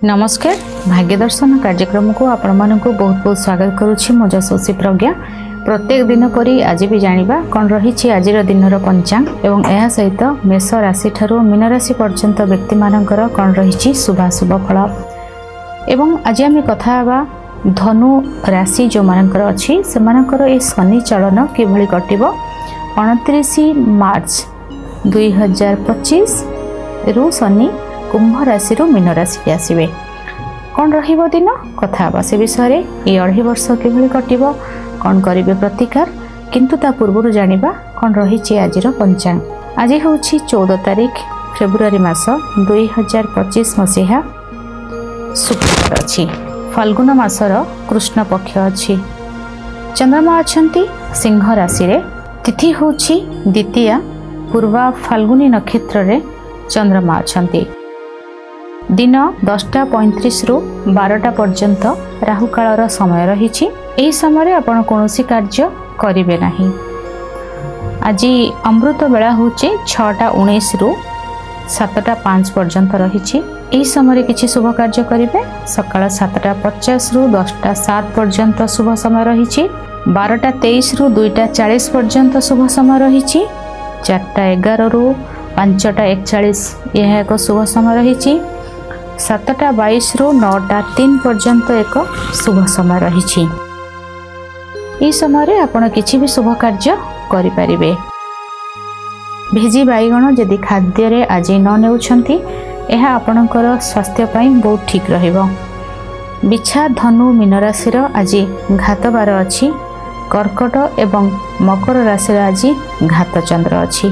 नमस्कार भाग्य दर्शन कार्यक्रम को आपण मानक बहुत बहुत स्वागत करुच्ची मो जसोसी प्रज्ञा। प्रत्येक दिन परी आज भी जानिबा कौन रही आज दिन पंचांग एवं यह सहित मेष राशि ठारू मीन राशि पर्यंत व्यक्ति मानकर कौन रही शुभाशुभ फल एवं आज आम कथा धनु राशि जो मानकर अच्छी से मानकर ये शनि चलन किभली कटिबो 29 मार्च 2025 रु शनि कुंभ राशि रु मीन राशि के आसवे कौन रहिबो दिन कथा से विषय ये 2.5 वर्ष किभली कटिबो कौन करिवे प्रतिकार किंतु ता पूर्व जानिबा कौन रही आज पंचांग। आज हूँ 14 तारीख फेब्रुआरी मास 2025 मसीहा शुक्रवार अच्छी फाल्गुन मासर कृष्ण पक्ष अच्छी चंद्रमा अछंती सिंह राशि रे तिथि हूँ द्वितीया पूर्वा फाल्गुनी नक्षत्र रे चंद्रमा अछंती दिन 10:35 रु 12टा पर्यंत राहुकालर समय रही यही समय आपण कौन कार्य करेंगे नहीं। आज अमृत बेला हूँ 6:19 रु 7:05 पर्यंत रही यही समय किसी शुभ कार्य करेंगे। सकाळ 7:50 रु 10:07 पर्यंत शुभ समय रही 12:23 रु 2:40 पर्यंत शुभ समय रही 4:11 रु 5:41 यह एक शुभ समय रही 7:22 रु 9:03 पर्यंत एक शुभ समय रही। यह समय आपण किसी भी शुभ कार्य करें। भेजी बैगण जदि खाद्य रे आज न नेउछंती यह आपणकर स्वास्थ्य बहुत ठीक रहिबो। बिछा धनु मीन राशि आज घात बार अच्छी कर्कट एवं मकर राशि आज घात चंद्र अच्छी।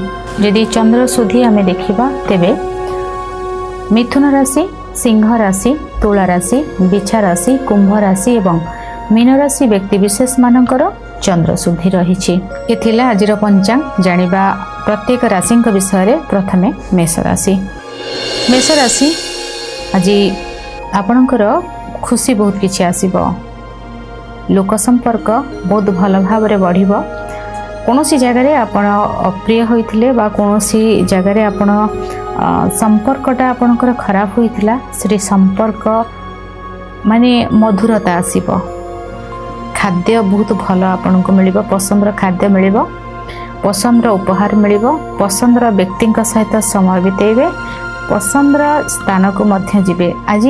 यदि चंद्र सुधी आमे देखिबा तेबे मिथुन राशि सिंह राशि तुला राशि बिछा राशि कुंभ राशि एवं मीन राशि व्यक्ति विशेष मानकर चंद्र शुद्धि रही। ये आज पंचांग जानिबा प्रत्येक राशि विषय प्रथमे मेष राशि। मेष राशि आज आपणकर खुशी बहुत किछि आसीबो। लोक संपर्क बहुत भल भाव रे बढ़िबो। कोनोसी जगह रे आपण अप्रिय होइथिले बा कोनोसी जगह रे आपण संपर्कटा आपणकर खराब होइथिला से संपर्क माने मधुरता आसीबो। खाद्य बहुत भल आपन को मिलिबो। पसंदर खाद्य मिलिबो। पसंदर उपहार मिलिबो। पसंदर व्यक्ति सहित समय बितेबे। पसंदर स्थान को मध्य जिबे। आज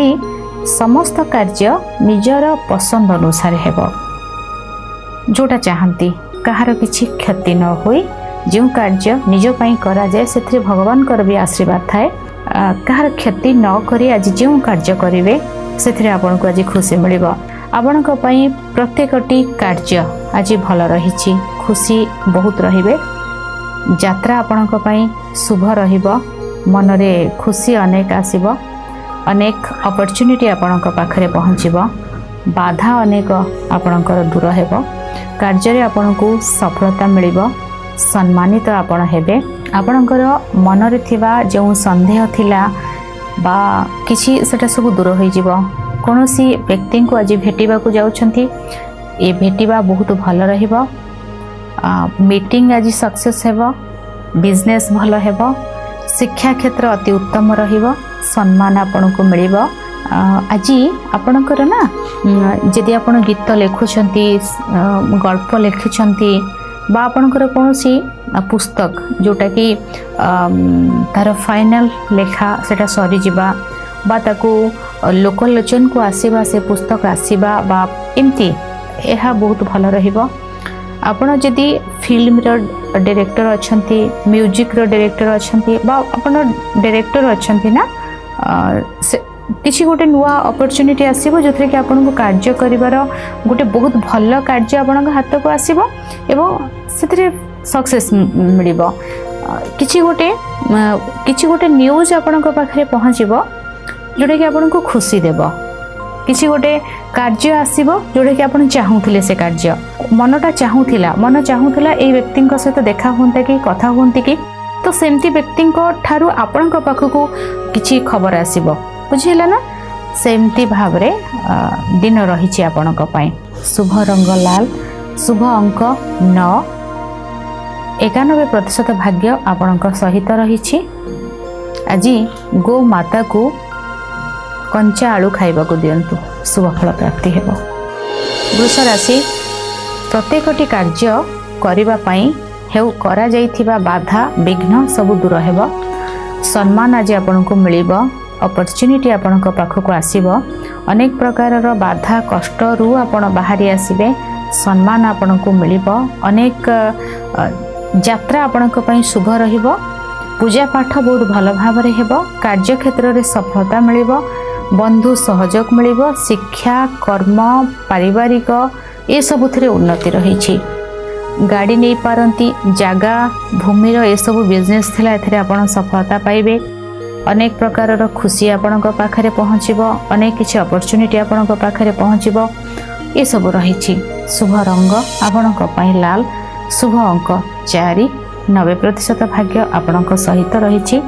समस्त कार्य निजर पसंद अनुसार हेबो। जोटा चाहती कहार किछि क्षति न होई जो कार्य निज पई करा जाए से भगवान कर भी आशीर्वाद थाए। कहार क्षति न करी आज जो कार्य करेंगे से आपन को आज खुशी मिलिबो। आपण को पई प्रत्येकटी कार्य आज भल रही खुशी बहुत रहिबे। यात्रा आपण को पई शुभ रहिबो। मन रे खुशी अनेक आसीबो। अनेक अपॉर्चुनिटी आपण को पाखरे पहुँचीबो। बाधा अनेक आपणकर दूर हेबो। कार्य रे आपण को सफलता मिलिबो। सम्मानित आपण हेबे। आपणकर मन रे थिबा जो संदेह थिला बा किछि सेटा सब दूर होई जिवो। कोनोसी व्यक्ति को आज भेटिबा को जाउछंती ए भेटिबा बहुत भल रहिबो। मीटिंग आज सक्सेस हेबो। बिजनेस भल हेबो। शिक्षा क्षेत्र अति उत्तम रहिबो। सम्मान आपण को मिलिबो। आज आपणकर ना जदि आपण गीत लिखुछंती गल्प लिखुछंती बा आपणकर कोनोसी पुस्तक जोटा कि तार फाइनल लेखा सेटा सरी जिबा बा ताकू लोकलोचन को आसीबा से पुस्तक आसीबा बा एमती एहा बहुत भल रहिबो। आपण जदि फिल्म रो डायरेक्टर अछंती म्यूजिक रो डायरेक्टर अछंती बा आपण डायरेक्टर अछंती ना किसी गोटे नुआ अपॉर्चुनिटी आसीबो जोथरे कि आपन को कार्य करिवार गोटे बहुत भल कार्य आपन हाथ को आसीबो एवं सेथरे सक्सेस मिलिबो। किसी गोटे न्यूज आपन को पाखरे पहुँचीबो जोटा कि आपन को खुशी देबो। किसी गोटे कार्य आसीबो जोटा कि आपन चाहूथिले से कार्य मनटा चाहूथिला मन चाहूथिला ए व्यक्ति सहित देखा होंता कि कथा होंती कि तो सेमती व्यक्ति ठारू आपन को पाखको किछि खबर आसीबो। बुझिला ना सेमती भाव रे दिन रही आपण शुभ रंग लाल शुभ अंक 9 91% भाग्य आपण सहित रही। आज गो माता को कंचा आलू खाइबाकू दियंतु शुभ फल प्राप्ति हेबो। वृष राशि प्रत्येकटी कार्य करिबा पई हेउ करा जाइथिबा बाधा विघ्न सब दूर हेबो। सम्मान आज आपनको मिलिबो, अपॉर्चुनिटी आपनक पाखक आसीबो। अनेक प्रकार रो बाधा कष्ट रु आपण बाहरी आसीबे, सम्मान आपनको मिलिबो। अनेक यात्रा आपनक पई शुभ रहिबो। पूजा पाठ बहुत भल भाव रे हेबो। कार्य क्षेत्र रे सफलता मिलिबो, बंधु सहयोग मिलिबो। शिक्षा कर्म पारिवारिक ए सबुथिरे उन्नति रहिछि। गाड़ी नहीं पारती जगह भूमि ये सब बिजनेस थिला एथिरे आपण सफलता पाइबे। अनेक प्रकार रो खुशी आपण पाखरे पहुँचब, अनेक किछि अपॉर्चुनिटी आपण पाखरे पहुँचब ये सब रहिछि। शुभ रंग आपणक पई लाल, शुभ अंक 4, 90% भाग्य आपणक सहित रहिछि।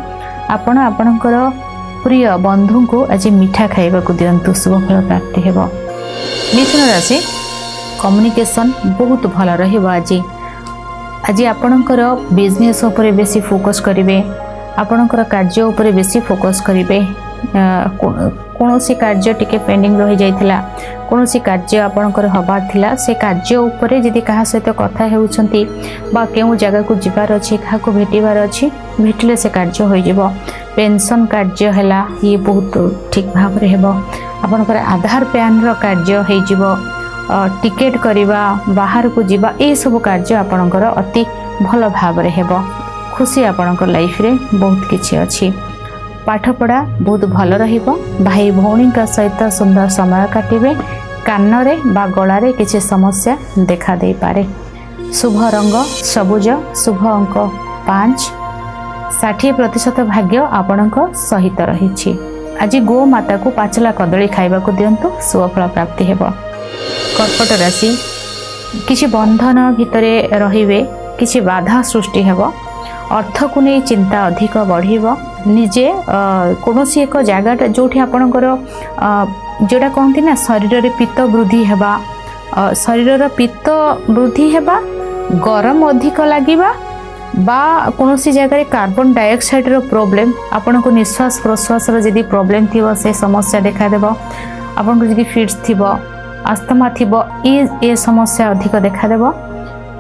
आपण आपणकर प्रिय बंधु को आज मिठा खाइबाकू दियंतु शुभ फल प्राप्ति हेबो। मिथुन राशि कम्युनिकेशन बहुत भल रहिबो। आज आपणकर बिजनेस उपरे बेसी फोकस करिवे, आपणकर कार्य उपरे बेसी फोकस करिवे। कोनोसी कार्य टिके पेंडिंग रहि जाइथिला, कोनोसी कार्य आपणकर हबार थिला, से कार्य उपरे जदि कहा सहित कथा हेउछंती बा केउ जगह को जिबार अछि, कहा को भेटिबार अछि, भेटिले से कार्य होई जिवो। पेंशन कार्य हैला ये बहुत ठीक भाव रे हेबो। आपणकर आधार पैन रो कार्य हेइ जिवो। टिकेट करिबा, बाहर को जीवा ए सब कार्य आपणकर अति भल भाव रे हेबो। खुशी आपणकर लाइफ रे बहुत किछि अछि। पाठ पढ़ा बहुत भल रहिबो। भाई भौणी का सहित सुंदर समय काटिबे। कान रे बा गला रे किछि समस्या देखा दे पारे। शुभ रंग सबुज, शुभ अंक 5, 60% भाग्य आपणक सहित रहिछि। आज गो माता को पाचला कदली खाइबाकू दियंतु शुभ फल प्राप्ति हेबो। कर्कट राशि किछि बंधन भितरे रहिबे, किछि बाधा सृष्टि हेबो। अर्थ को नहीं चिंता अधिक बढ़िबो। निजे कोनोसी एक जगह जोठी आपणकर जोड़ा कहती ना शरीर रे पित्त वृद्धि हेबा, शरीर पित्त वृद्धि हेबा, गरम अधिक लागिबा बा कोनोसी जगह रे कार्बन डाइऑक्साइड रो प्रॉब्लम, आपनको निश्वास प्रश्वास रो जदी प्रॉब्लम थिबो से समस्या देखा देबो। आपनको जदी फिट्स थिबो, आस्थमा थिबो, ए समस्या अधिक देखा देबो।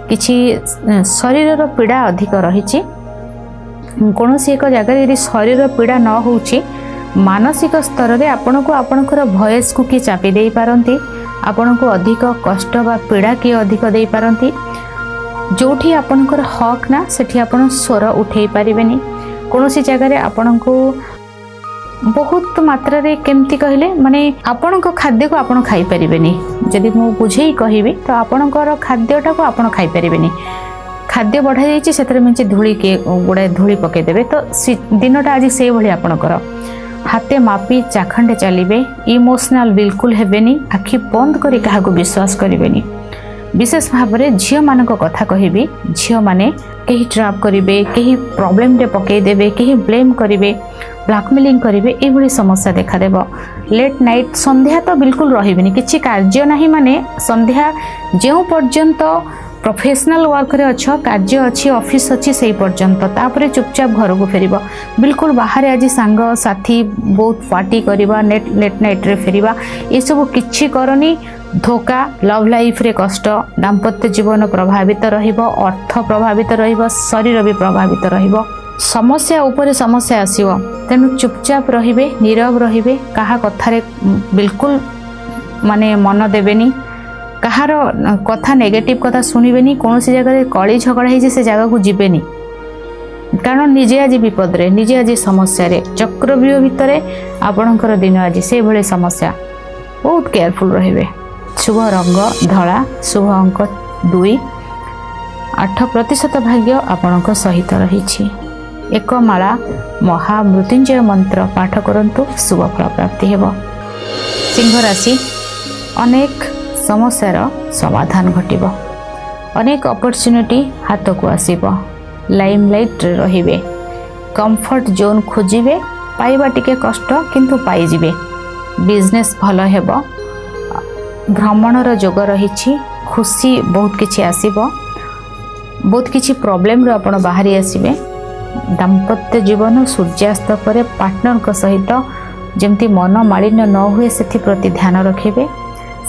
किछि शरीर रो पीड़ा अधिक रहिछि। कोनोसी एक जगह यदि शरीर पीड़ा न होउछि, मानसिक स्तर रे आपनको आपनकर भॉइस को कि चापी देई पारंती, आपनको अधिक कष्ट बा पीड़ा कि अधिक देई पारंती। जोठी आपनकर हक ना सेठी आपन स्वर उठेई पारिबेनी। कोनोसी जगह रे आपनको बहुत मात्रा रे केमती कहले माने आपनक खाद्य को आपन खाई परिबेनी। जदि मु बुझेई कहिबी तो आपनकर खाद्यटा को आपन खाई परिबेनी। खाद्य बढ़ा जाइए से मिचे धूली के गुड़ाए धूली पकई देवे तो दिनटा आज से भाई आपणकर हाथे मापी चाखंडे चलिए। इमोशनाल बिल्कुल हेबेनी। आखि बंद करी काहाको विश्वास करें। विशेष भाव में झील मान कथा कहबी, झील मैंने कहीं ट्राप करेंगे, कहीं प्रॉब्लम रे पकई देवे, कहीं ब्लेम करेंगे, ब्लैकमेलिंग करेंगे, ये समस्या देखादेव। लेट नाइट संध्या तो बिल्कुल रही किसी कार्य ना माने संध्या जो पर्यंत प्रोफेशनल वर्क रे अच्छ कार्य अच्छी ऑफिस अच्छी से पर्यंत तापर चुपचाप घर को फेर बिल्कुल बाहर आज सांग साथी बहुत पार्टी करवा लेट नाइट रे फेरिबा ये सब किछि करनी। धोखा, लव लाइफ रे कष्ट, दाम्पत्य जीवन प्रभावित रहिबो, अर्थ प्रभावित रहिबो, शरीर भी प्रभावित रहिबो। समस्या ऊपर समस्या आसीबो, तेनु चुपचाप रहिबे, नीरव रहिबे, काहा कथारे बिल्कुल माने मन देबेनी, कहार कथा नेगेटिव कथा शुणिबेनी। कौन सी जगह कली झगड़ा है से जगह को जीवेनी, कारण निजे आज विपद रे, निजे आज समस्या रे, चक्रव्यूह भितर आपणकर दिन आज से भले समस्या, बहुत केयरफुल रहिबे। शुभ रंग धला, शुभ अंक 2, 8% भाग्य आपणक सहित रहिछि। एक माला महामृत्युंजय मंत्र पाठ करंतु, शुभ फल प्राप्ति हेबो। सिंह राशि अनेक समस्यार समाधान घटिबो, अनेक अपॉर्चुनिटी हाथ को आसीबो, लाइमलाइट रहिबे, कंफर्ट जोन खोजिबे, पाइबा टिके कष्ट किंतु पाई जिबे, बिजनेस भलो हेबो, भ्रमणर जोग रहिछि, खुशी बहुत किछि आसीबो, बहुत किछि प्रॉब्लम रो आपण बाहरी आसीबे। दाम्पत्य जीवन सूर्यास्त पर पार्टनर को सहित जमती मन मालिन्य न हुए से प्रति ध्यान रखिए।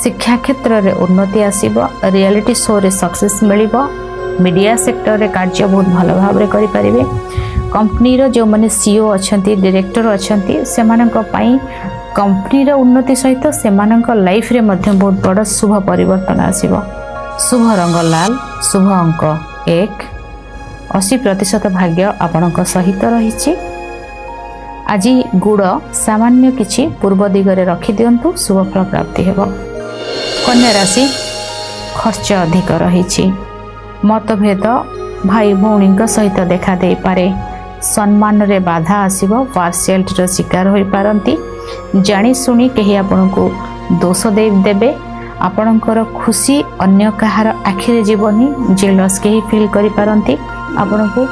शिक्षा क्षेत्र में उन्नति आसीबो, रियलिटी शो रे सक्सेस मिलिबो, मीडिया सेक्टर रे कार्य बहुत भल भाव रे करि परिबे। कंपनी रो जो माने सीईओ अछंती, डायरेक्टर अछंती, सेमानक पई कंपनी रो उन्नति सहित सेमानक लाइफ रे मध्य बहुत बड़ शुभ परिवर्तन आसीबो। शुभ रंग लाल, शुभ अंक 1, 80% भाग्य आपणक सहित रहिछि। आज गुड़ सामान्य किछि पूर्व दिगरे रखि दियंतु, शुभ फल प्राप्ति हेबो। कन्या राशि खर्च अधिक रहिछि, मतभेद भाई भौणी सहित देखा दे पारे, सम्मान रे बाधा आसीबो, पार्शियलिटी रो शिकार होई पारंती, जानी सुनी केही आपनको दोष दे देबे, आपणकर खुशी अन्य कहार आखिरे जीवनी, जेलस केही फील करि पारंती, आपनको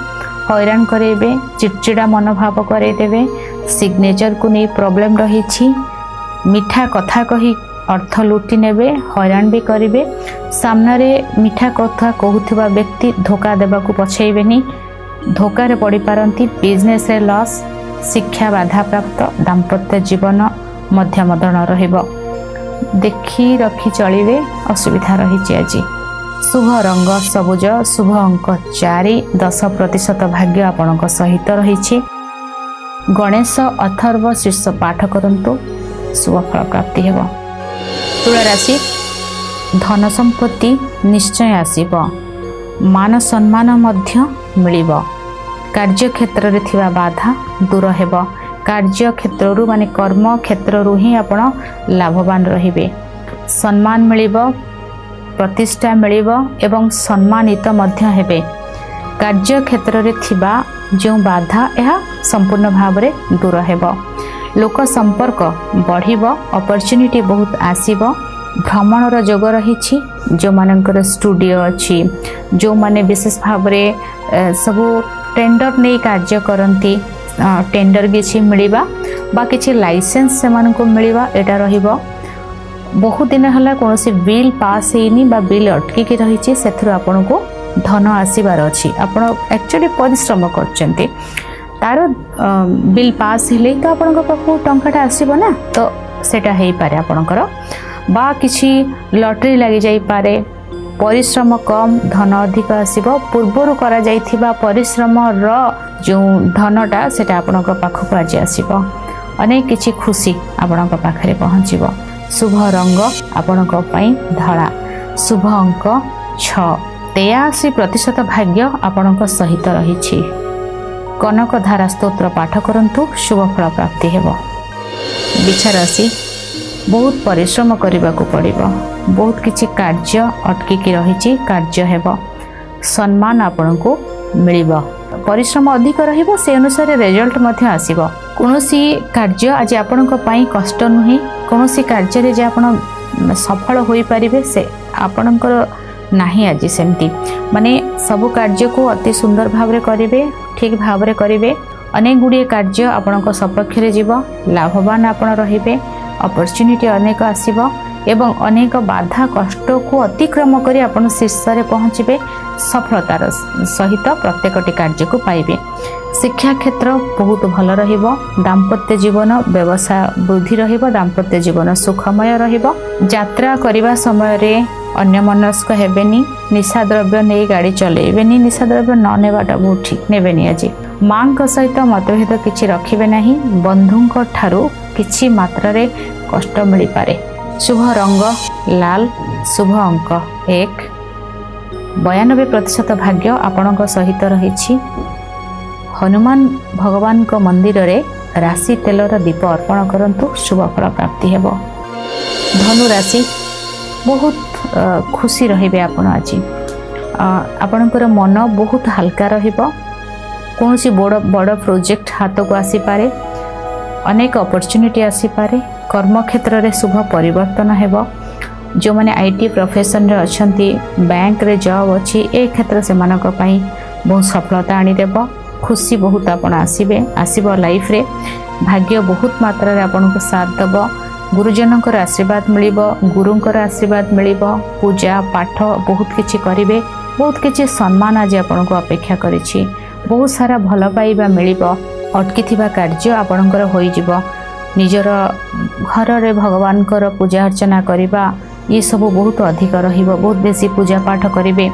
हैरान करेबे, चिड़चिड़ा मनोभाव करे देबे, सिग्नेचर को नहीं प्रॉब्लम रही, मीठा कथा कही अर्थ लुटि नेबे, हैरान भी करेंगे, सामने मीठा कथा कहूथिबा व्यक्ति धोखा देबाकू पछेइबेनी, धोकार पड़ी पारंती, बिजनेस रे लॉस, शिक्षा बाधा प्राप्त, दाम्पत्य जीवन मध्यम धरण रहिबो, देखी रखी चलिबे, असुविधा रही। आज शुभ रंग सबुज, शुभ अंक 4, 10% भाग्य आपणक सहित रही। गणेश अथर्व शीर्ष पाठ करंतु, शुभ फल प्राप्ति हेबो। तुला राशि धन संपत्ति निश्चय आसीबो, मान सम्मान मध्य मिलिबो, कार्य क्षेत्र रे थिबा बाधा दूर हेबो, कार्य क्षेत्रु माने कर्म क्षेत्रु ही आपण लाभवान रहिबे, सम्मान मिलिबो, प्रतिष्ठा मिलिबो एवं सम्मानित मध्य हेबे। कार्य क्षेत्र रे थिबा जो बाधा यह संपूर्ण भाव रे दूर हेबो, लोक संपर्क बढ़िबो, अपॉर्चुनिटी बहुत आसीबो, भ्रमणर जोग रही, जो मानकर स्टूडियो अच्छी, जो माने विशेष भाव रे सबु टेंडर नहीं कार्य करती, टेंडर किछि मिलिबा बा किछि लाइसेंस से मानको मिलिबा एटा रहिबो। बहुत दिन हला कोनोसी बिल पास हेनी बा बिल अटकी के रही, सेथुर आपनको धन आसीबार अछि, आपण एक्चुअली परिश्रम करचंती, तार बिल पास हेले तो आपण पाखु टंकाटा आसीबो ना, तो सेटा हेई पारे आपणकर, बा किछि लॉटरी लागि जाई पारे, परिश्रम कम धन अधिक आसीबो, पूर्वरु करा जाइथिबा परिश्रम र जो धनटा सेटा आपणक पाखु आज आसीबो, अनेक किछि खुशी आपणक पाखरे पहुँचीबो। शुभ रंग आपणक पई धळा, शुभ अंक 6, 83% भाग्य आपणक सहित रहिछि। कनक धारा स्तोत्र पाठ करंतु, शुभ फल प्राप्ति हेबो। बिछा राशि बहुत परिश्रम करने को पड़िबो, बहुत किछि कार्य अटकी रही, कार्य हेबो, सम्मान आपनको मिलिबो, परिश्रम अधिक रहिबो, से अनुसार रिजल्ट मध्य आसीबो। कोनोसी कार्य आज आपणक पई कष्ट नुहे, कोनोसी कार्य रे जे आपण सफल होई परिबे से आपणकर नाही। आज सेमती माने सबु कार्य को अति सुंदर भाव रे करिवे, ठीक भाव रे करिवे, अनेक गुड़िए कार्य आपणक सपक्ष रे जीवो, लाभवान आपण रहिबे, अपॉर्चुनिटी अनेक आसीबो एवं अनेक बाधा कष्ट को अतिक्रम करी आपण शीर्ष रे पहुँचबे, सफलतार सहित प्रत्येकटी कार्य को पाइबे। शिक्षा क्षेत्र बहुत भल रहिबो, दाम्पत्य जीवन व्यवसाय वृद्धि रहिबो, दाम्पत्य जीवन सुखमय रहिबो, यात्रा करिबा समय रे अन्यमनस्क हेबेनी, निशा द्रव्य नहीं गाड़ी चलेबेनी, निशा द्रव्य न नेबाटा बहुत ठीक नेबेनी। आज मां सहित मतभेद किछि रखिबे नाही, बंधुंक ठारू किछि मात्रा रे कष्ट मिली पारे। शुभ रंग लाल, शुभ अंक 1, 92% भाग्य आपणक सहित रहिछि। हनुमान भगवान को मंदिर रे राशि तेलर दीप अर्पण करंतु, शुभ फल प्राप्ति हेबो। धनु राशि बहुत खुशी रहिबे आपण। आज आपणकर मन बहुत हल्का रहिबो, कोनोसी बड़ प्रोजेक्ट हाथ को आसी पारे, अनेक अपॉर्चुनिटी आसी पारे, कर्म क्षेत्र रे शुभ परिवर्तन हेबो। जो माने आईटी प्रोफेशन रे अछंती, बैंक रे जॉब अछि, ए क्षेत्र से मानक पई बहुत सफलता आनी देबो, खुशी बहुत आपण आसीबो लाइफ रे, भाग्य बहुत मात्रा रे आपण को साथ देबो, गुरुजनकर आशीर्वाद मिलिबो, गुरुंकर आशीर्वाद मिलिबो, पूजा पाठ बहुत किछि करिवे, बहुत किछि सम्मान आज आपण को अपेक्षा करिछि, बहुत सारा भल पाइबा मिलिबो, अटकी थिबा कार्य आपणकर होई जिवो, निजर घर रे भगवान पूजा अर्चना करवा ये सब बहुत अधिक रहिबो। बहुत बेसी पूजा पाठ करेंगे,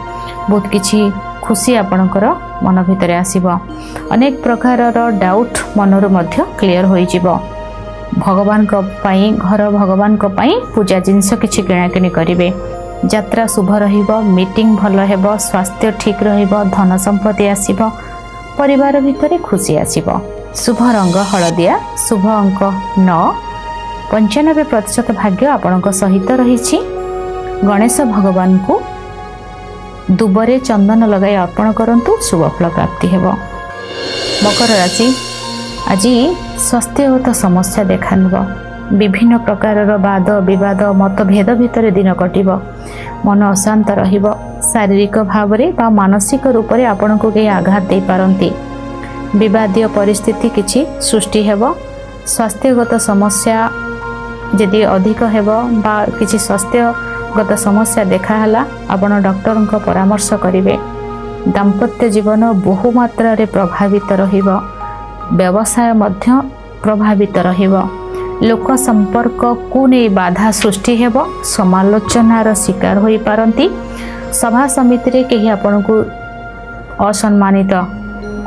बहुत किछि खुशी आपणकर मन भितर आसीबो। अनेक प्रकार डाउट मनरु मध्य क्लियर होई जिवो। भगवान को पाई घर भगवान को पाई पूजा जिनस किछि किणाकिणी करेंगे। यात्रा शुभ रहिबो, मीटिंग भल हेबो, स्वास्थ्य ठीक रहिबो, धन संपत्ति आसीबो, परिवार भितर खुशी आसीबो। शुभ रंग हलदिया, शुभ अंक 9। 95% भाग्य आपणक सहित रही। गणेश भगवान को दुबरे चंदन लगाई अर्पण करंतु, शुभ फल प्राप्ति हेबो। मकर राशि आज स्वास्थ्यगत समस्या देखा विभिन्न प्रकार वाद विवाद मतभेद भितर दिन कटिब। मन अशांत रहिबो। शारीरिक भाव में मानसिक रूप से आपण को कहीं आघात दे पारंती। विवादीय परिस्थिति किछि सृष्टि हेबो। स्वास्थ्यगत समस्या यदि अधिक हेबो बा किछि स्वास्थ्यगत समस्या देखाला आपण डॉक्टर को परामर्श करिवे। दाम्पत्य जीवन बहु मात्रा रे प्रभावित रहिबो। व्यवसाय मध्य प्रभावित रहिबो। लोक संपर्क को नहीं बाधा सृष्टि हेबो। समालोचनार शिकार होई पारंती। सभा समिति रे केही आपण को असम्मानित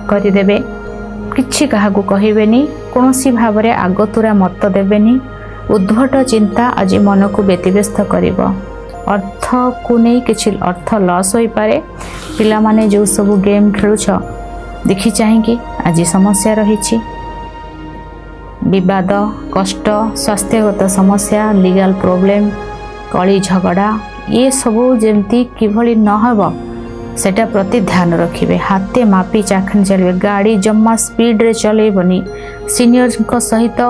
करदेवे। किछि काहाकू कहिबेनी। कोनोसी भाव रे आगतुरा मत देबेनी। उद्भट चिंता आज मन को व्यतिव्यस्त करिबो। अर्थ को नहीं किछि अर्थ लॉस होई पारे। पिला माने जो सब गेम खेलुछ देखि चाहिए आज समस्या रही। विवाद कष्ट स्वास्थ्यगत समस्या लीगल प्रॉब्लम कली झगड़ा ये सबू जमती किभली न हो सेटा प्रति ध्यान रखिए। हाथे मापी चाखन चलिए। गाड़ी जमा स्पीड रे चलेबनी। सीनियर को सहित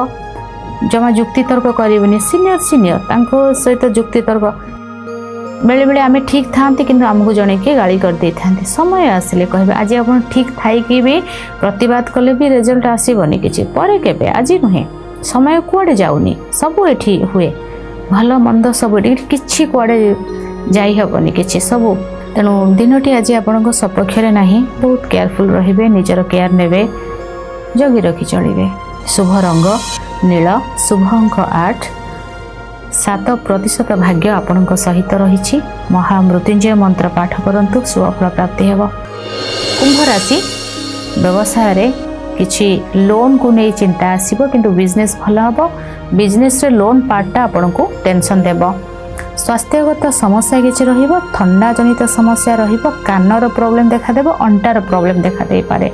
जमा जुक्ति तर्क करबनी। सीनियर सहित जुक्ति तर्क बेले बेले आमे ठीक थांती किंतु आमको जणे के गाली कर दे थांती। समय आसिले कहबे आज आपण ठीक थाई कि भी प्रतिवाद कले भी रिजल्ट आसीबनी किछि परे केबे आज नुहे। समय कुआडे जाउनी सब एठी हुए भल मंद सब एठी किछि कुआडे जाई हबनी किछि सब। तेणु दिनटी आज आपण सपक्ष नहीं। बहुत केयरफुल रहिबे। निजर केयर नेबे। जगी रखी चलिए। शुभ रंग नील, शुभ अंक 8। 7% भाग्य आपण सहित रही। महामृत्युंजय मंत्र पाठ करंतु, शुभ फल प्राप्ति हेबो। कुंभ राशि व्यवसाय रे किछि लोन को नहीं चिंता आसीबो किंतु बिजनेस भल हबो। बिजनेस रे लोन पार्टा आपण को टेंशन देबो। स्वास्थ्यगत समस्या किछि रहिबो। ठंडा जनित समस्या रहिबो। कानर प्रॉब्लम देखा देबो। अंटार प्रॉब्लम देखा दे पारे।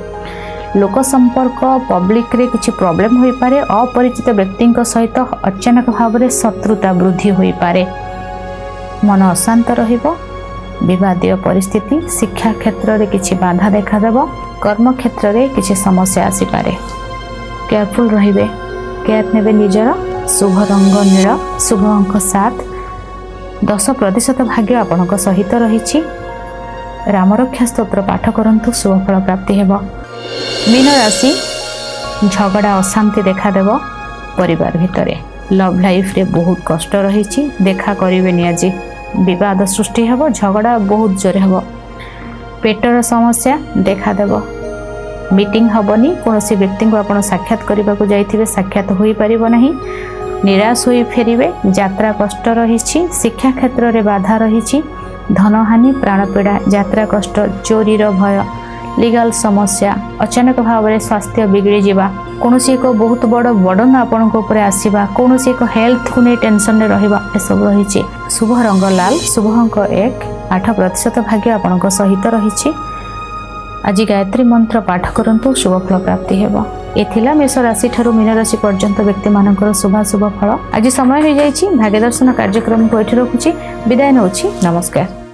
लोक संपर्क पब्लिक रे किछि प्रॉब्लम होई पारे। अपरिचित व्यक्ति सहित अचानक भाव में शत्रुता वृद्धि होई पारे। मन अशांत रहिबो। विवादीय परिस्थिति शिक्षा क्षेत्र रे किछि बाधा देखा देबो। कर्म क्षेत्र रे किछि समस्या आसी पारे। केयरफुल रहिबे। केयर नेबे निजर। शुभ रंग नील, शुभ अंक 7। 10% भाग्य आपण सहित रही। रामरक्षा स्तोत्र पाठ करंतु, शुभ फल प्राप्ति हेबो। मीन राशि झगड़ा अशांति देखा देव परिवार भितरे। लव लाइफ रे बहुत कष्ट रही। देखा करें आज विवाद सृष्टि हेबो। झगड़ा बहुत जोर हेबो। पेटर समस्या देखा देव। मीटिंग हबनी। कौनसी व्यक्ति को आपण साक्षात करने को जाइथिबे साक्षात होई परिबो नहीं। निराश होई फेरिबे। यात्रा कष्ट रही। शिक्षा क्षेत्र रे बाधा रही। धनहानि प्राणपीड़ा यात्रा कष्ट चोरीर भय लीगल समस्या अचानक भाव में स्वास्थ्य बिगड़ी जावा। कौन एक बहुत बड़ बर्डन आपण आसवा। कौन एक हेल्थ को नहीं टेंशन में रहा सब रही। शुभ रंग लाल, शुभ अंक 1। 8% भाग्य आपण सहित रही। आज गायत्री मंत्र पाठ करंतु, शुभ फल प्राप्ति हेबो। एथिला मेष राशि ठारू मीन राशि पर्यंत व्यक्ति मानकर शुभ फल। आज समय हो जाइछि। भाग्य दर्शन कार्यक्रम को एठी रखुछि। विदाय नउछि। नमस्कार।